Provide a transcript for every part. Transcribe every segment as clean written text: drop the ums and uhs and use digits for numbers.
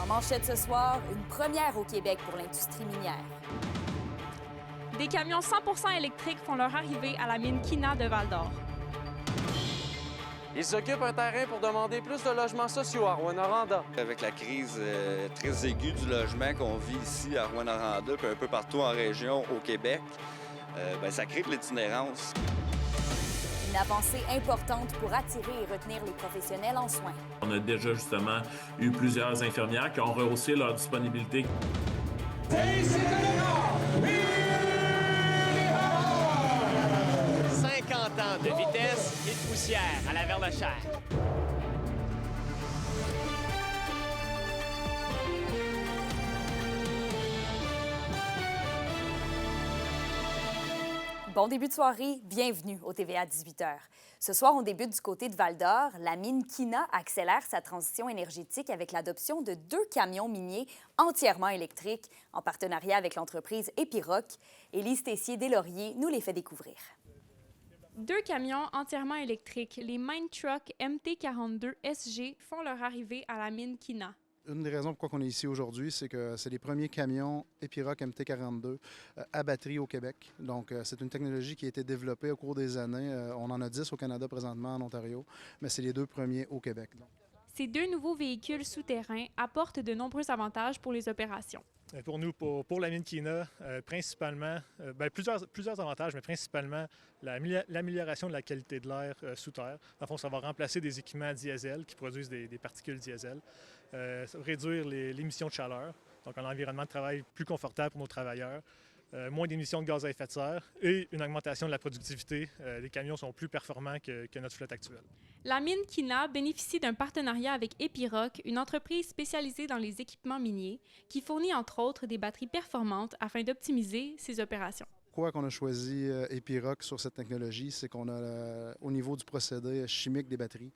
manchette ce soir, une première au Québec pour l'industrie minière. Des camions 100% électriques font leur arrivée à la mine Kina de Val-d'Or. Ils occupent un terrain pour demander plus de logements sociaux à Rouyn-Noranda. Avec la crise très aiguë du logement qu'on vit ici à Rouyn-Noranda puis un peu partout en région au Québec, ça crée de l'itinérance. Une avancée importante pour attirer et retenir les professionnels en soins. On a déjà justement eu plusieurs infirmières qui ont rehaussé leur disponibilité. 50 ans de vitesse et de poussière à la Verlechère. Bon début de soirée, bienvenue au TVA 18h. Ce soir, on débute du côté de Val-d'Or. La mine Kina accélère sa transition énergétique avec l'adoption de 2 camions miniers entièrement électriques en partenariat avec l'entreprise Epiroc. Élise Tessier-Deslauriers nous les fait découvrir. 2 camions entièrement électriques, les Mine Truck MT42 SG, font leur arrivée à la mine Kina. Une des raisons pourquoi on est ici aujourd'hui, c'est que c'est les premiers camions Epiroc MT42 à batterie au Québec. Donc, c'est une technologie qui a été développée au cours des années. On en a 10 au Canada présentement, en Ontario, mais c'est les 2 premiers au Québec. Ces 2 nouveaux véhicules souterrains apportent de nombreux avantages pour les opérations. Pour nous, pour la mine Kina, principalement, plusieurs avantages, mais principalement l'amélioration de la qualité de l'air sous terre. Dans le fond, ça va remplacer des équipements diesel qui produisent des particules diesel, réduire l'émission de chaleur, donc un environnement de travail plus confortable pour nos travailleurs, moins d'émissions de gaz à effet de serre et une augmentation de la productivité. Les camions sont plus performants que notre flotte actuelle. La mine Kina bénéficie d'un partenariat avec Epiroc, une entreprise spécialisée dans les équipements miniers, qui fournit entre autres des batteries performantes afin d'optimiser ses opérations. Pourquoi on a choisi Epiroc sur cette technologie, c'est qu'on a, au niveau du procédé chimique des batteries,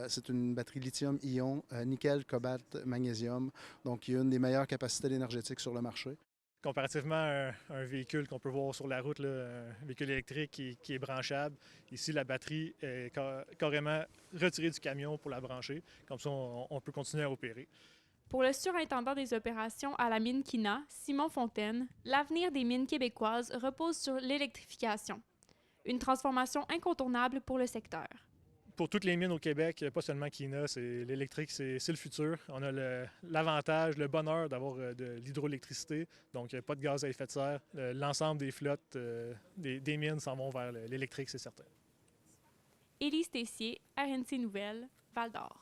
c'est une batterie lithium-ion, nickel, cobalt, magnésium, donc il y a une des meilleures capacités énergétiques sur le marché. Comparativement à un véhicule qu'on peut voir sur la route, là, un véhicule électrique qui est branchable, ici la batterie est carrément retirée du camion pour la brancher. Comme ça, on peut continuer à opérer. Pour le surintendant des opérations à la mine Kina, Simon Fontaine, l'avenir des mines québécoises repose sur l'électrification. Une transformation incontournable pour le secteur. Pour toutes les mines au Québec, pas seulement Kina, l'électrique, c'est le futur. On a l'avantage, le bonheur d'avoir de l'hydroélectricité, donc pas de gaz à effet de serre. L'ensemble des flottes des mines s'en vont vers l'électrique, c'est certain. Élise Tessier, RNC Nouvelles, Val-d'Or.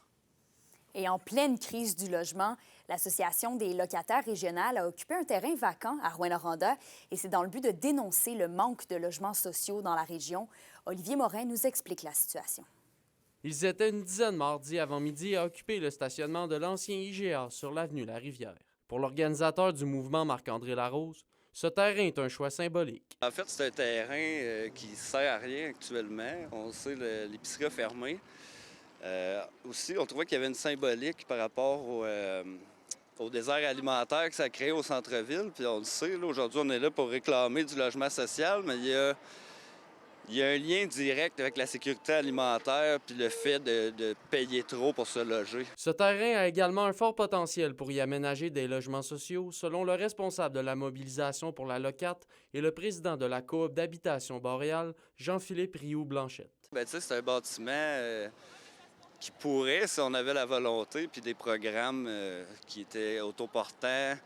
Et en pleine crise du logement, l'Association des locataires régionales a occupé un terrain vacant à Rouyn-Noranda et c'est dans le but de dénoncer le manque de logements sociaux dans la région. Olivier Morin nous explique la situation. Ils étaient une dizaine mardi avant midi à occuper le stationnement de l'ancien IGA sur l'avenue La Rivière. Pour l'organisateur du mouvement Marc-André Larose, ce terrain est un choix symbolique. En fait, c'est un terrain qui ne sert à rien actuellement. On sait, l'épicerie a fermé. Aussi, on trouvait qu'il y avait une symbolique par rapport au désert alimentaire que ça a créé au centre-ville. Puis on le sait, aujourd'hui, on est là pour réclamer du logement social, mais il y a un lien direct avec la sécurité alimentaire puis le fait de payer trop pour se loger. Ce terrain a également un fort potentiel pour y aménager des logements sociaux, selon le responsable de la mobilisation pour la locate et le président de la coop d'habitation boréale, Jean-Philippe Rioux-Blanchette. C'est un bâtiment qui pourrait, si on avait la volonté, puis des programmes qui étaient autoportants,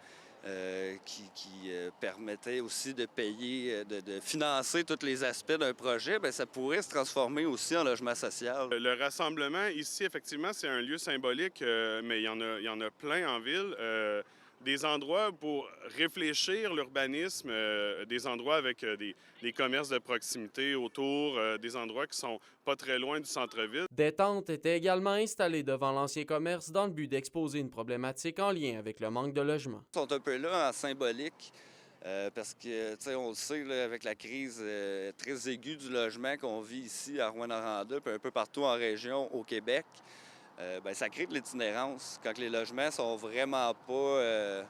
qui permettait aussi de payer, de financer tous les aspects d'un projet, ça pourrait se transformer aussi en logement social. Le rassemblement ici, effectivement, c'est un lieu symbolique, mais il y en a plein en ville. Des endroits pour réfléchir l'urbanisme, des endroits avec des commerces de proximité autour, des endroits qui sont pas très loin du centre-ville. Des tentes étaient également installées devant l'ancien commerce dans le but d'exposer une problématique en lien avec le manque de logement. Ils sont un peu là en symbolique parce que, on le sait, là, avec la crise très aiguë du logement qu'on vit ici à Rouyn-Noranda, puis un peu partout en région au Québec, ça crée de l'itinérance. Quand les logements sont vraiment pas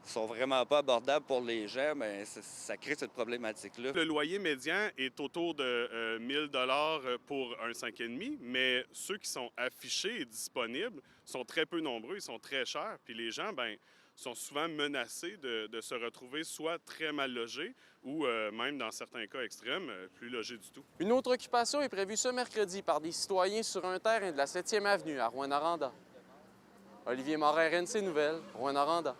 sont vraiment pas abordables pour les gens, bien, ça crée cette problématique-là. Le loyer médian est autour de 1 000 $ pour un 5,5, mais ceux qui sont affichés et disponibles sont très peu nombreux, ils sont très chers. Puis les gens, bien, sont souvent menacés de se retrouver soit très mal logés ou même, dans certains cas extrêmes, plus logés du tout. Une autre occupation est prévue ce mercredi par des citoyens sur un terrain de la 7e avenue à Rouyn-Noranda. Olivier Morin, RNC Nouvelles, Rouyn-Noranda.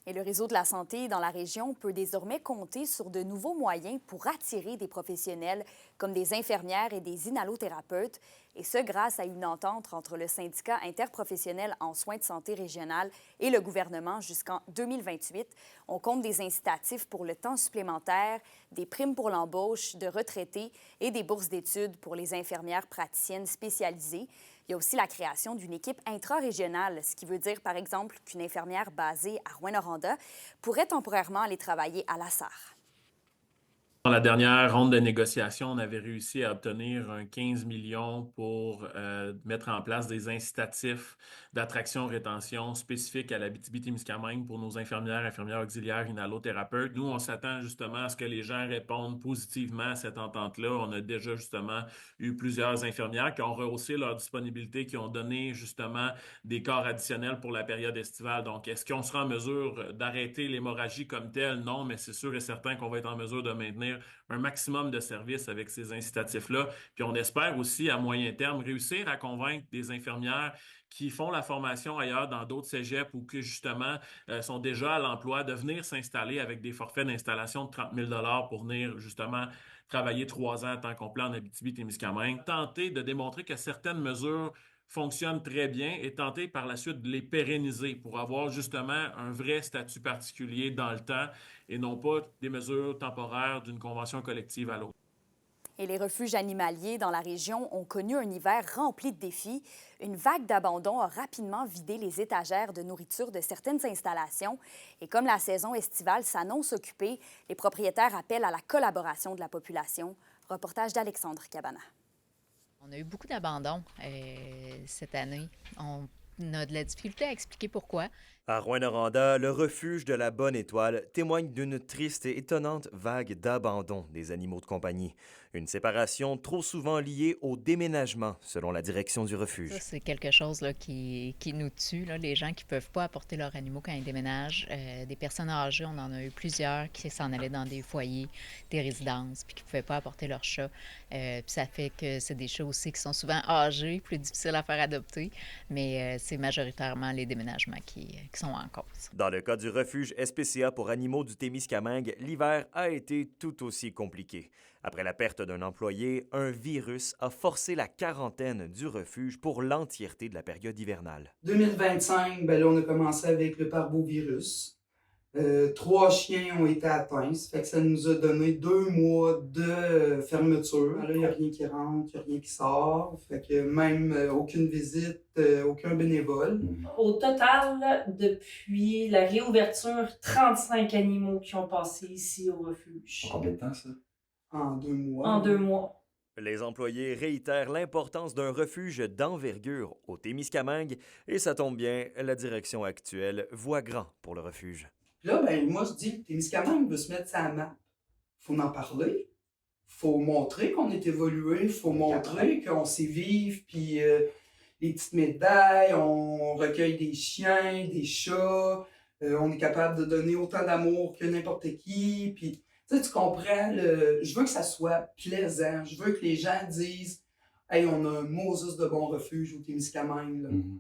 Et le réseau de la santé dans la région peut désormais compter sur de nouveaux moyens pour attirer des professionnels comme des infirmières et des inhalothérapeutes, et ce grâce à une entente entre le syndicat interprofessionnel en soins de santé régional et le gouvernement jusqu'en 2028. On compte des incitatifs pour le temps supplémentaire, des primes pour l'embauche de retraités et des bourses d'études pour les infirmières praticiennes spécialisées. Il y a aussi la création d'une équipe intra-régionale, ce qui veut dire, par exemple, qu'une infirmière basée à Rouyn-Noranda pourrait temporairement aller travailler à la SAR. Dans la dernière ronde de négociation, on avait réussi à obtenir un 15 millions pour mettre en place des incitatifs d'attraction-rétention spécifiques à l'Abitibi-Témiscamingue pour nos infirmières auxiliaires, inhalothérapeutes. Nous, on s'attend justement à ce que les gens répondent positivement à cette entente-là. On a déjà justement eu plusieurs infirmières qui ont rehaussé leur disponibilité, qui ont donné justement des corps additionnels pour la période estivale. Donc, est-ce qu'on sera en mesure d'arrêter l'hémorragie comme telle? Non, mais c'est sûr et certain qu'on va être en mesure de maintenir un maximum de services avec ces incitatifs-là. Puis on espère aussi, à moyen terme, réussir à convaincre des infirmières qui font la formation ailleurs dans d'autres cégeps ou qui, justement, sont déjà à l'emploi, de venir s'installer avec des forfaits d'installation de 30 000 $ pour venir, justement, travailler 3 ans à temps complet en Abitibi-Témiscamingue. Tenter de démontrer que certaines mesures fonctionnent très bien et tenter par la suite de les pérenniser pour avoir justement un vrai statut particulier dans le temps et non pas des mesures temporaires d'une convention collective à l'autre. Et les refuges animaliers dans la région ont connu un hiver rempli de défis. Une vague d'abandon a rapidement vidé les étagères de nourriture de certaines installations. Et comme la saison estivale s'annonce occupée, les propriétaires appellent à la collaboration de la population. Reportage d'Alexandre Cabana. On a eu beaucoup d'abandon cette année. On a de la difficulté à expliquer pourquoi. À Rouyn-Noranda, le refuge de la Bonne Étoile témoigne d'une triste et étonnante vague d'abandon des animaux de compagnie. Une séparation trop souvent liée au déménagement, selon la direction du refuge. Ça, c'est quelque chose là, qui nous tue, là, les gens qui ne peuvent pas apporter leurs animaux quand ils déménagent. Des personnes âgées, on en a eu plusieurs qui s'en allaient dans des foyers, des résidences, puis qui ne pouvaient pas apporter leurs chats. Puis ça fait que c'est des chats aussi qui sont souvent âgés, plus difficiles à faire adopter, mais c'est majoritairement les déménagements qui sont en cause. Dans le cas du refuge SPCA pour animaux du Témiscamingue, l'hiver a été tout aussi compliqué. Après la perte d'un employé, un virus a forcé la quarantaine du refuge pour l'entièreté de la période hivernale. 2025, là, on a commencé avec le parvovirus. 3 chiens ont été atteints, ça fait que ça nous a donné 2 mois de fermeture. Là, il n'y a rien qui rentre, il n'y a rien qui sort, fait que même aucune visite, aucun bénévole. Au total, depuis la réouverture, 35 animaux qui ont passé ici au refuge. En combien de temps, ça? En 2 mois. En 2 mois. Les employés réitèrent l'importance d'un refuge d'envergure au Témiscamingue et ça tombe bien, la direction actuelle voit grand pour le refuge. Là, ben moi, je dis, le Témiscamingue veut se mettre sur la map. Faut en parler. Faut montrer qu'on est évolué. Faut montrer qu'on sait vivre. Puis les petites médailles, on recueille des chiens, des chats. On est capable de donner autant d'amour que n'importe qui. Puis, tu comprends, je veux que ça soit plaisant. Je veux que les gens disent « Hey, on a un Moses de bon refuge au Témiscamingue. »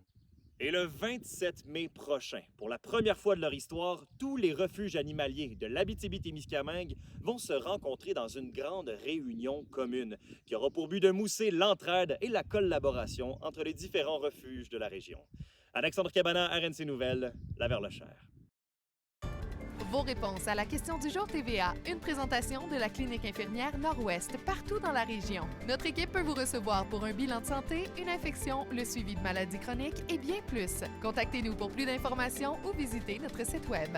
Et le 27 mai prochain, pour la première fois de leur histoire, tous les refuges animaliers de l'Abitibi-Témiscamingue vont se rencontrer dans une grande réunion commune qui aura pour but de mousser l'entraide et la collaboration entre les différents refuges de la région. Alexandre Cabana, RNC Nouvelles, Laverlechère. Vos réponses à la question du jour TVA, une présentation de la clinique infirmière Nord-Ouest partout dans la région. Notre équipe peut vous recevoir pour un bilan de santé, une infection, le suivi de maladies chroniques et bien plus. Contactez-nous pour plus d'informations ou visitez notre site web.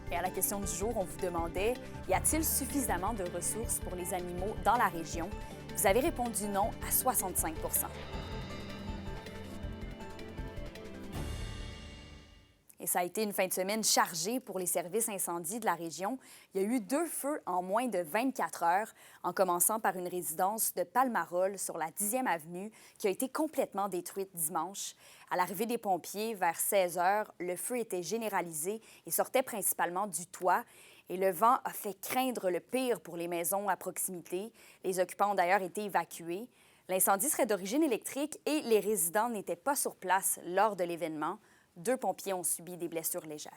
Et à la question du jour, on vous demandait, y a-t-il suffisamment de ressources pour les animaux dans la région? Vous avez répondu non à 65 %. Et ça a été une fin de semaine chargée pour les services incendies de la région. Il y a eu 2 feux en moins de 24 heures, en commençant par une résidence de Palmarol sur la 10e avenue qui a été complètement détruite dimanche. À l'arrivée des pompiers, vers 16 heures, le feu était généralisé et sortait principalement du toit. Et le vent a fait craindre le pire pour les maisons à proximité. Les occupants ont d'ailleurs été évacués. L'incendie serait d'origine électrique et les résidents n'étaient pas sur place lors de l'événement. 2 pompiers ont subi des blessures légères.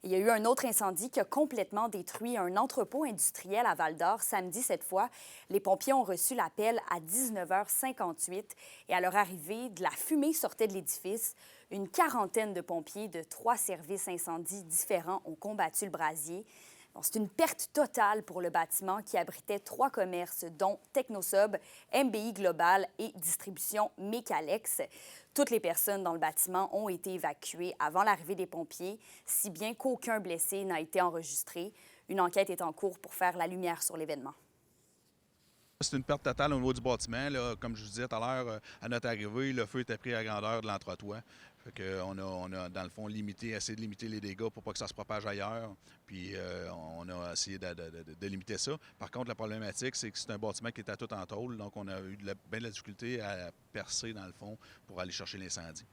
Il y a eu un autre incendie qui a complètement détruit un entrepôt industriel à Val-d'Or samedi cette fois. Les pompiers ont reçu l'appel à 19h58 et à leur arrivée, de la fumée sortait de l'édifice. Une quarantaine de pompiers de 3 services incendies différents ont combattu le brasier. C'est une perte totale pour le bâtiment qui abritait 3 commerces, dont Technosub, MBI Global et Distribution Mécalex. Toutes les personnes dans le bâtiment ont été évacuées avant l'arrivée des pompiers, si bien qu'aucun blessé n'a été enregistré. Une enquête est en cours pour faire la lumière sur l'événement. C'est une perte totale au niveau du bâtiment. Là. Comme je vous disais tout à l'heure, à notre arrivée, le feu était pris à la grandeur de l'entretoit. On a, dans le fond, essayé de limiter les dégâts pour pas que ça se propage ailleurs. Puis on a essayé de limiter ça. Par contre, la problématique, c'est que c'est un bâtiment qui était tout en tôle. Donc, on a eu bien de la difficulté à percer, dans le fond, pour aller chercher l'incendie.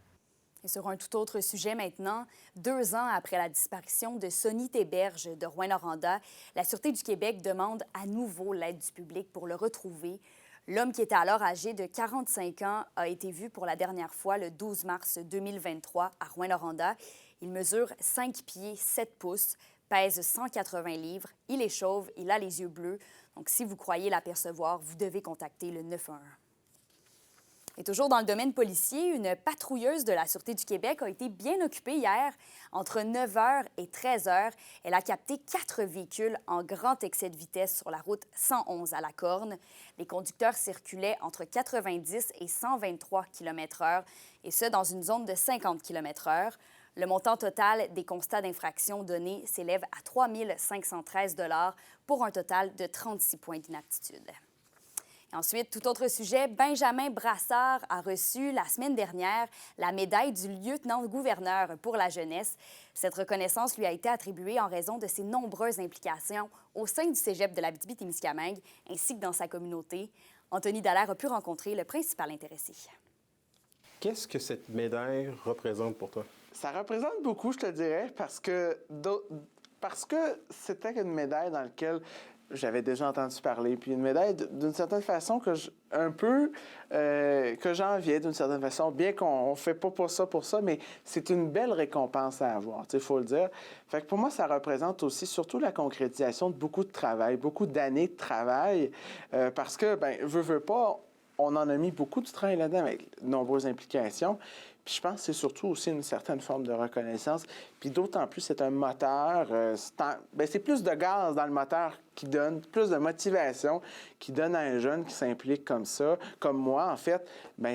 Et sur un tout autre sujet maintenant, 2 ans après la disparition de Sonny Théberge de Rouyn-Noranda, la Sûreté du Québec demande à nouveau l'aide du public pour le retrouver. L'homme, qui était alors âgé de 45 ans, a été vu pour la dernière fois le 12 mars 2023 à Rouyn-Noranda. Il mesure 5 pieds 7 pouces, pèse 180 livres, il est chauve, il a les yeux bleus. Donc, si vous croyez l'apercevoir, vous devez contacter le 911. Et toujours dans le domaine policier, une patrouilleuse de la Sûreté du Québec a été bien occupée hier. Entre 9h et 13h, elle a capté 4 véhicules en grand excès de vitesse sur la route 111 à La Corne. Les conducteurs circulaient entre 90 et 123 km/h, et ce, dans une zone de 50 km/h. Le montant total des constats d'infraction donnés s'élève à 3 513 $ pour un total de 36 points d'inaptitude. Et ensuite, tout autre sujet, Benjamin Brassard a reçu la semaine dernière la médaille du lieutenant-gouverneur pour la jeunesse. Cette reconnaissance lui a été attribuée en raison de ses nombreuses implications au sein du cégep de l'Abitibi-Témiscamingue ainsi que dans sa communauté. Anthony Dallaire a pu rencontrer le principal intéressé. Qu'est-ce que cette médaille représente pour toi? Ça représente beaucoup, je te dirais, parce que c'était une médaille dans laquelle j'avais déjà entendu parler. Puis une médaille, d'une certaine façon, que j'enviais d'une certaine façon, bien qu'on ne fait pas pour ça, mais c'est une belle récompense à avoir, il faut le dire. Fait que pour moi, ça représente aussi surtout la concrétisation de beaucoup de travail, beaucoup d'années de travail, parce que, veux pas, on en a mis beaucoup de travail là-dedans avec de nombreuses implications. Puis je pense que c'est surtout aussi une certaine forme de reconnaissance. Puis d'autant plus, c'est un moteur, c'est plus de gaz dans le moteur qui donne, plus de motivation, qui donne à un jeune qui s'implique comme ça, comme moi, en fait,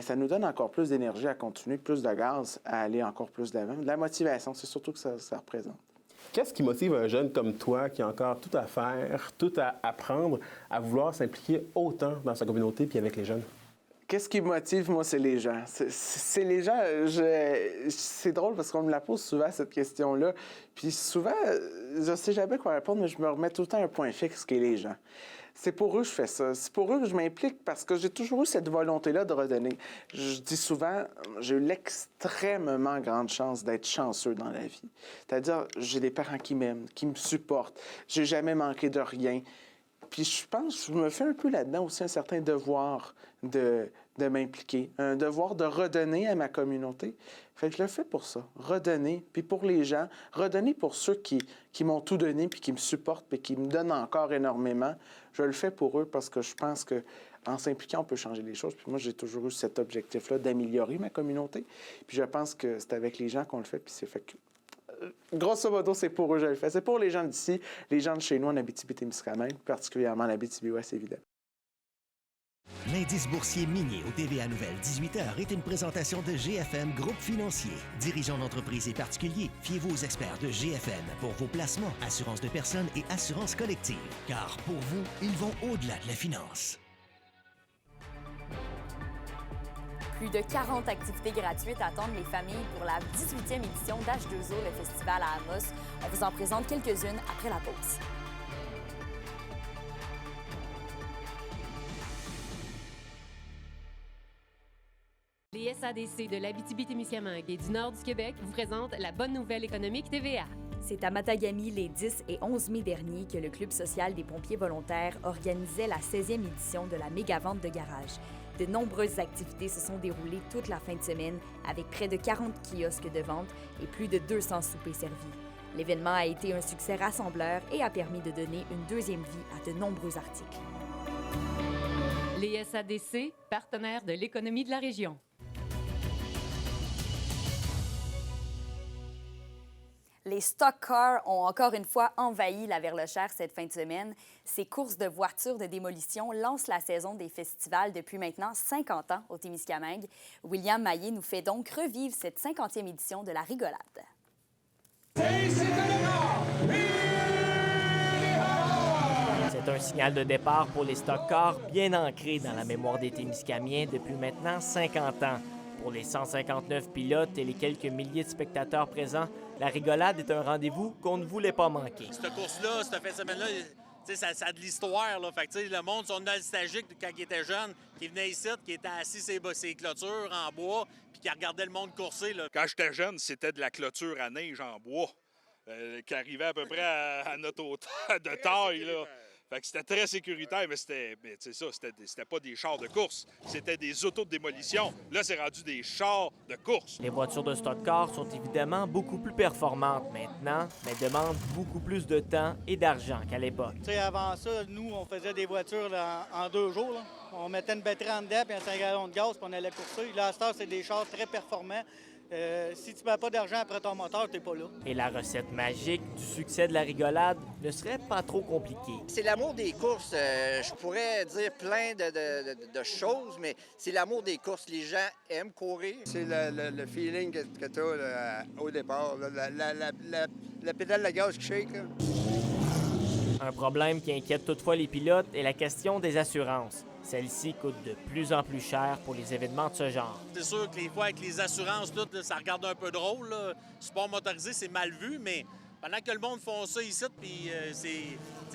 ça nous donne encore plus d'énergie à continuer, plus de gaz à aller encore plus de l'avant. De la motivation, c'est surtout que ça représente. Qu'est-ce qui motive un jeune comme toi, qui a encore tout à faire, tout à apprendre, à vouloir s'impliquer autant dans sa communauté puis avec les jeunes? Qu'est-ce qui me motive, moi, c'est les gens. C'est les gens. C'est drôle parce qu'on me la pose souvent, cette question-là. Puis souvent, je ne sais jamais quoi répondre, mais je me remets tout le temps un point fixe qui est les gens. C'est pour eux que je fais ça. C'est pour eux que je m'implique parce que j'ai toujours eu cette volonté-là de redonner. Je dis souvent, j'ai eu l'extrêmement grande chance d'être chanceux dans la vie. C'est-à-dire, j'ai des parents qui m'aiment, qui me supportent. J'ai jamais manqué de rien. Puis je pense, je me fais un peu là-dedans aussi un certain devoir de m'impliquer, un devoir de redonner à ma communauté. Fait que je le fais pour ça, redonner, puis pour les gens, redonner pour ceux qui m'ont tout donné, puis qui me supportent, puis qui me donnent encore énormément. Je le fais pour eux parce que je pense qu'en s'impliquant, on peut changer les choses. Puis moi, j'ai toujours eu cet objectif-là d'améliorer ma communauté. Puis je pense que c'est avec les gens qu'on le fait, puis c'est fait que... Grosso modo, c'est pour eux que je le fais. C'est pour les gens d'ici, les gens de chez nous en Abitibi-Témiscamingue, particulièrement en Abitibi-Ouest, évidemment. L'indice boursier minier au TVA Nouvelle 18h est une présentation de GFM Groupe Financier. Dirigeants d'entreprises et particuliers, fiez-vous aux experts de GFM pour vos placements, assurances de personnes et assurances collectives. Car pour vous, ils vont au-delà de la finance. Plus de 40 activités gratuites attendent les familles pour la 18e édition d'H2O, le festival à Amos. On vous en présente quelques-unes après la pause. Les SADC de l'Abitibi-Témiscamingue et du nord du Québec vous présentent la bonne nouvelle économique TVA. C'est à Matagami les 10 et 11 mai dernier que le Club social des pompiers volontaires organisait la 16e édition de la méga-vente de garage. De nombreuses activités se sont déroulées toute la fin de semaine avec près de 40 kiosques de vente et plus de 200 soupers servis. L'événement a été un succès rassembleur et a permis de donner une deuxième vie à de nombreux articles. Les SADC, partenaires de l'économie de la région. Les stock cars ont encore une fois envahi la Verlochère cette fin de semaine. Ces courses de voitures de démolition lancent la saison des festivals depuis maintenant 50 ans au Témiscamingue. William Maillé nous fait donc revivre cette 50e édition de la rigolade. C'est un signal de départ pour les stock cars bien ancré dans la mémoire des Témiscamiens depuis maintenant 50 ans. Pour les 159 pilotes et les quelques milliers de spectateurs présents, la rigolade est un rendez-vous qu'on ne voulait pas manquer. Cette course-là, cette fin de semaine-là, ça a de l'histoire. Là. Fait que, le monde sont nostalgiques quand ils étaient jeunes, qui venaient ici, qui étaient assis sur ces clôtures en bois, puis qui regardaient le monde courser. Là. Quand j'étais jeune, c'était de la clôture à neige en bois, qui arrivait à peu près à notre hauteur de taille. Là. Fait que c'était très sécuritaire, mais c'était pas des chars de course, c'était des autos de démolition. Là, c'est rendu des chars de course. Les voitures de stock car sont évidemment beaucoup plus performantes maintenant, mais demandent beaucoup plus de temps et d'argent qu'à l'époque. Avant ça, nous, on faisait des voitures là, en 2 jours. Là. On mettait une batterie en dedans puis un 5 gallons de gaz puis on allait courser. Là, à cette heure, c'est des chars très performants. Si tu ne mets pas d'argent après ton moteur, tu n'es pas là. Et la recette magique du succès de la rigolade ne serait pas trop compliquée. C'est l'amour des courses. Je pourrais dire plein de choses, mais c'est l'amour des courses. Les gens aiment courir. C'est le feeling que tu as au départ, la pédale de gaz qui shake. Là. Un problème qui inquiète toutefois les pilotes est la question des assurances. Celles-ci coûtent de plus en plus cher pour les événements de ce genre. C'est sûr que les fois avec les assurances, tout, là, ça regarde un peu drôle. Là. Sport motorisé, c'est mal vu, mais pendant que le monde font ça ici, puis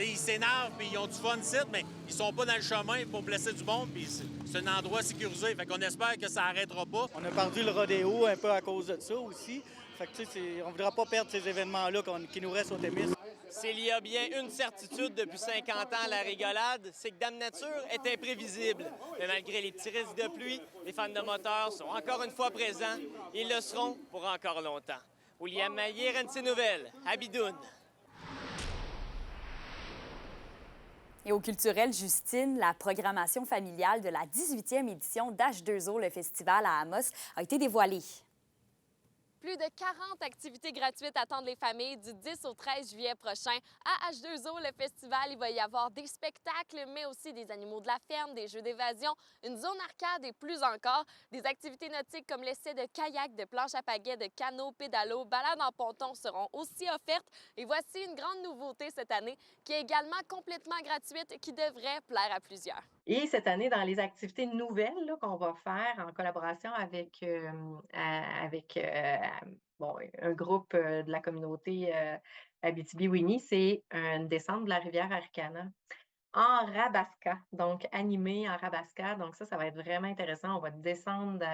ils s'énervent, puis ils ont du fun ici, mais ils sont pas dans le chemin pour blesser du monde, puis c'est un endroit sécurisé. Fait qu'on espère que ça arrêtera pas. On a perdu le rodéo un peu à cause de ça aussi. Fait que, on voudra pas perdre ces événements-là qui nous restent au Témis. S'il y a bien une certitude depuis 50 ans à la rigolade, c'est que Dame Nature est imprévisible. Mais malgré les petits risques de pluie, les fans de moteurs sont encore une fois présents. Ils le seront pour encore longtemps. William Maillé, RNC Nouvelles, Abidoun. Et au culturel, Justine, la programmation familiale de la 18e édition d'H2O, le festival à Amos, a été dévoilée. Plus de 40 activités gratuites attendent les familles du 10 au 13 juillet prochain. À H2O, le festival, il va y avoir des spectacles, mais aussi des animaux de la ferme, des jeux d'évasion, une zone arcade et plus encore. Des activités nautiques comme l'essai de kayak, de planche à pagaie, de canot, pédalo, balade en ponton seront aussi offertes. Et voici une grande nouveauté cette année qui est également complètement gratuite qui devrait plaire à plusieurs. Et cette année, dans les activités nouvelles qu'on va faire en collaboration avec un groupe de la communauté Abitibi-Winnie, c'est une descente de la rivière Arcana en Rabasca, donc animé en Rabasca. Donc ça va être vraiment intéressant. On va descendre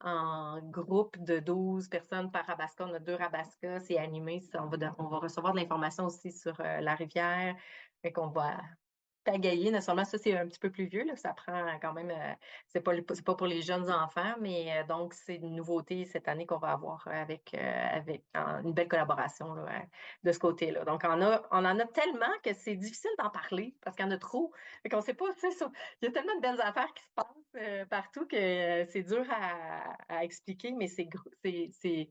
en groupe de 12 personnes par Rabasca. On a 2 Rabasca, c'est animé. On va recevoir de l'information aussi sur la rivière. Fait qu'on va pagayer, naturellement, ça c'est un petit peu plus vieux, là, ça prend quand même, c'est pas pour les jeunes enfants, mais donc c'est une nouveauté cette année qu'on va avoir avec une belle collaboration là, de ce côté-là. Donc on en a tellement que c'est difficile d'en parler parce qu'il y en a trop. Fait qu'on sait pas, il y a tellement de belles affaires qui se passent partout que c'est dur à expliquer, mais c'est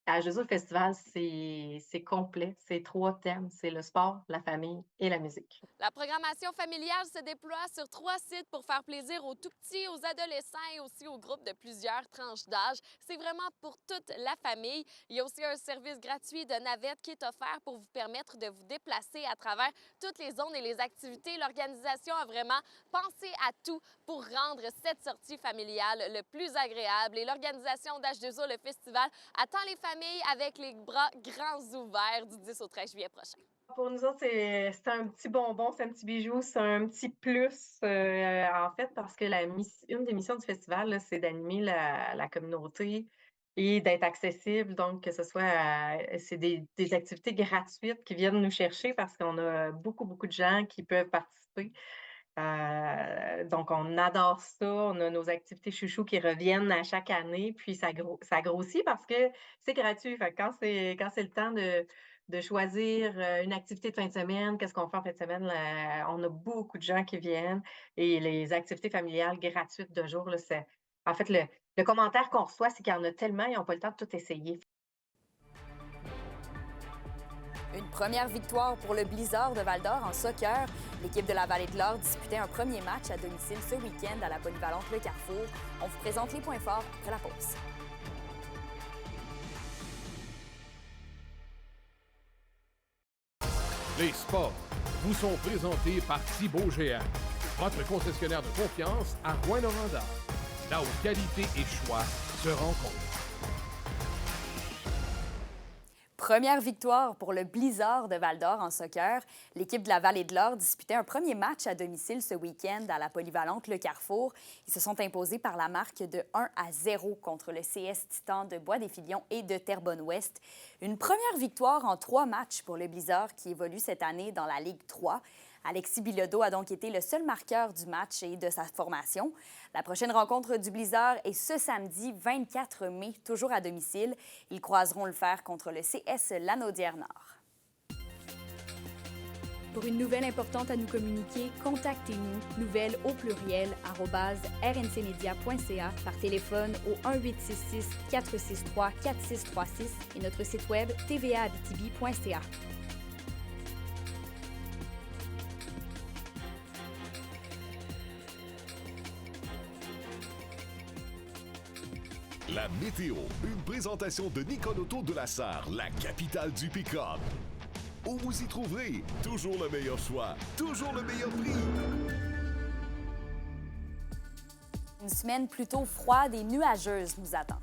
À H2O, le festival, c'est complet. C'est 3 thèmes. C'est le sport, la famille et la musique. La programmation familiale se déploie sur 3 sites pour faire plaisir aux tout-petits, aux adolescents et aussi aux groupes de plusieurs tranches d'âge. C'est vraiment pour toute la famille. Il y a aussi un service gratuit de navette qui est offert pour vous permettre de vous déplacer à travers toutes les zones et les activités. L'organisation a vraiment pensé à tout pour rendre cette sortie familiale le plus agréable. Et l'organisation d'H2O, le festival, attend les familles avec les bras grands ouverts du 10 au 13 juillet prochain. Pour nous autres, c'est un petit bonbon, c'est un petit bijou, c'est un petit plus, en fait, parce que une des missions du festival, là, c'est d'animer la communauté et d'être accessible. Donc, que ce soit, c'est des activités gratuites qui viennent nous chercher parce qu'on a beaucoup, beaucoup de gens qui peuvent participer. Donc, on adore ça. On a nos activités chouchou qui reviennent à chaque année, puis ça grossit parce que c'est gratuit. Fait que quand c'est le temps de choisir une activité de fin de semaine, qu'est-ce qu'on fait en fin de semaine, là, on a beaucoup de gens qui viennent et les activités familiales gratuites de jour, là, en fait, le commentaire qu'on reçoit, c'est qu'il y en a tellement, ils n'ont pas le temps de tout essayer. Une première victoire pour le Blizzard de Val-d'Or en soccer. L'équipe de la Vallée de l'Or disputait un premier match à domicile ce week-end à la polyvalente Le Carrefour. On vous présente les points forts après la pause. Les sports vous sont présentés par Thibaut Géant, votre concessionnaire de confiance à Rouyn-Noranda, là où qualité et choix se rencontrent. Première victoire pour le Blizzard de Val-d'Or en soccer. L'équipe de la Vallée de l'Or disputait un premier match à domicile ce week-end à la polyvalente Le Carrefour. Ils se sont imposés par la marque de 1-0 contre le CS Titan de Bois-des-Filions et de Terrebonne-Ouest. Une première victoire en 3 matchs pour le Blizzard qui évolue cette année dans la Ligue 3. Alexis Bilodeau a donc été le seul marqueur du match et de sa formation. La prochaine rencontre du Blizzard est ce samedi 24 mai, toujours à domicile. Ils croiseront le fer contre le CS Lanaudière-Nord. Pour une nouvelle importante à nous communiquer, contactez-nous, nouvelles au pluriel, @rncmedia.ca, par téléphone au 1-866-463-4636 et notre site web tvaabitibi.ca. La météo, une présentation de Nicole Auto de la Sarre, la capitale du pick-up. Où vous y trouverez toujours le meilleur choix, toujours le meilleur prix. Une semaine plutôt froide et nuageuse nous attend.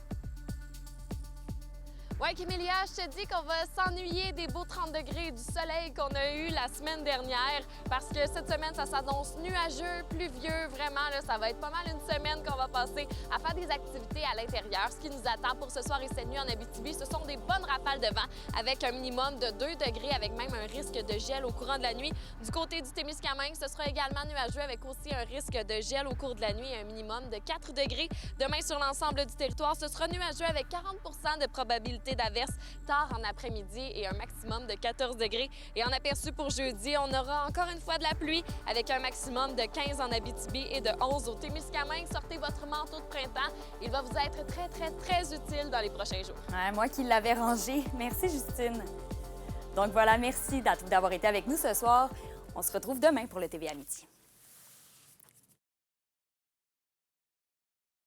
Oui, Kémélia, je te dis qu'on va s'ennuyer des beaux 30 degrés et du soleil qu'on a eu la semaine dernière parce que cette semaine, ça s'annonce nuageux, pluvieux. Vraiment, là, ça va être pas mal une semaine qu'on va passer à faire des activités à l'intérieur. Ce qui nous attend pour ce soir et cette nuit en Abitibi, ce sont des bonnes rafales de vent avec un minimum de 2 degrés avec même un risque de gel au courant de la nuit. Du côté du Témiscamingue, ce sera également nuageux avec aussi un risque de gel au cours de la nuit et un minimum de 4 degrés. Demain, sur l'ensemble du territoire, ce sera nuageux avec 40 % de probabilité d'averse tard en après-midi et un maximum de 14 degrés. Et en aperçu pour jeudi, on aura encore une fois de la pluie avec un maximum de 15 en Abitibi et de 11 au Témiscamingue. Sortez votre manteau de printemps. Il va vous être très, très, très utile dans les prochains jours. Ouais, moi qui l'avais rangé. Merci, Justine. Donc voilà, merci d'avoir été avec nous ce soir. On se retrouve demain pour le TVA Midi.